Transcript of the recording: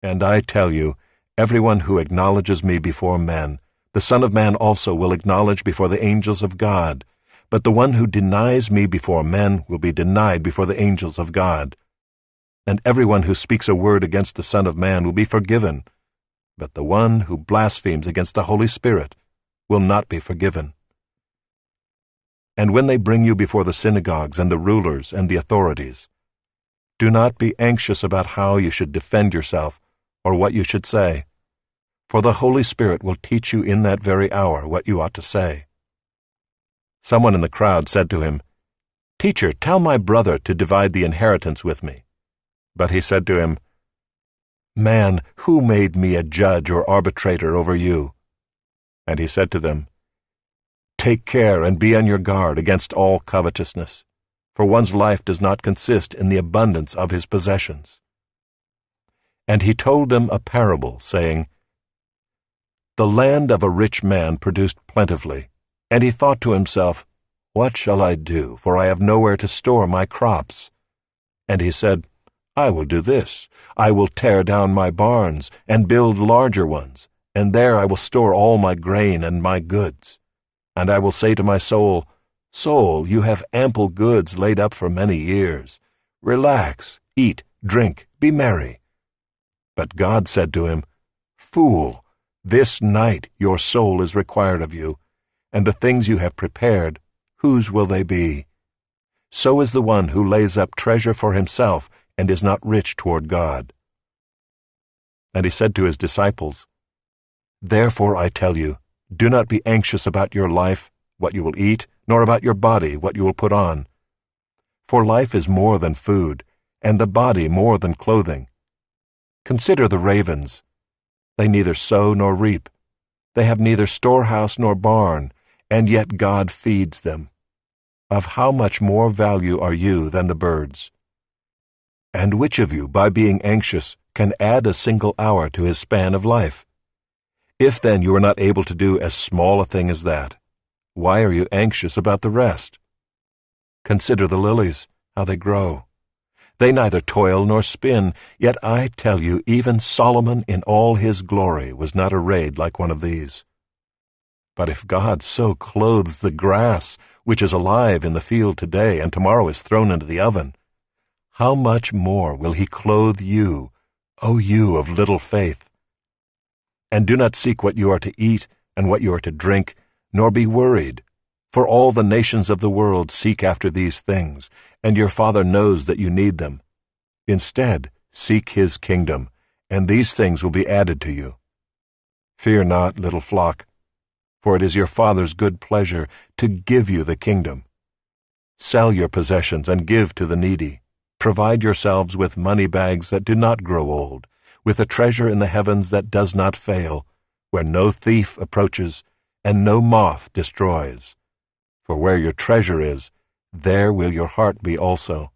And I tell you, everyone who acknowledges me before men, the Son of Man also will acknowledge before the angels of God. But the one who denies me before men will be denied before the angels of God. And everyone who speaks a word against the Son of Man will be forgiven, but the one who blasphemes against the Holy Spirit will not be forgiven. And when they bring you before the synagogues and the rulers and the authorities, do not be anxious about how you should defend yourself or what you should say, for the Holy Spirit will teach you in that very hour what you ought to say. Someone in the crowd said to him, "Teacher, tell my brother to divide the inheritance with me." But he said to him, "Man, who made me a judge or arbitrator over you?" And he said to them, "Take care and be on your guard against all covetousness, for one's life does not consist in the abundance of his possessions." And he told them a parable, saying, "The land of a rich man produced plentifully, and he thought to himself, 'What shall I do, for I have nowhere to store my crops?' And he said, 'I will do this. I will tear down my barns and build larger ones, and there I will store all my grain and my goods. And I will say to my soul, Soul, you have ample goods laid up for many years. Relax, eat, drink, be merry.' But God said to him, 'Fool, this night your soul is required of you, and the things you have prepared, whose will they be? So is the one who lays up treasure for himself and is not rich toward God.' And he said to his disciples, 'Therefore I tell you, do not be anxious about your life, what you will eat, nor about your body, what you will put on. For life is more than food, and the body more than clothing. Consider the ravens. They neither sow nor reap. They have neither storehouse nor barn, and yet God feeds them. Of how much more value are you than the birds? And which of you, by being anxious, can add a single hour to his span of life? If then you are not able to do as small a thing as that, why are you anxious about the rest? Consider the lilies, how they grow. They neither toil nor spin, yet I tell you, even Solomon in all his glory was not arrayed like one of these. But if God so clothes the grass, which is alive in the field today and tomorrow is thrown into the oven, how much more will he clothe you, O you of little faith? And do not seek what you are to eat and what you are to drink, nor be worried, for all the nations of the world seek after these things, and your Father knows that you need them. Instead, seek his kingdom, and these things will be added to you. Fear not, little flock, for it is your Father's good pleasure to give you the kingdom. Sell your possessions and give to the needy. Provide yourselves with money bags that do not grow old, with a treasure in the heavens that does not fail, where no thief approaches and no moth destroys. For where your treasure is, there will your heart be also.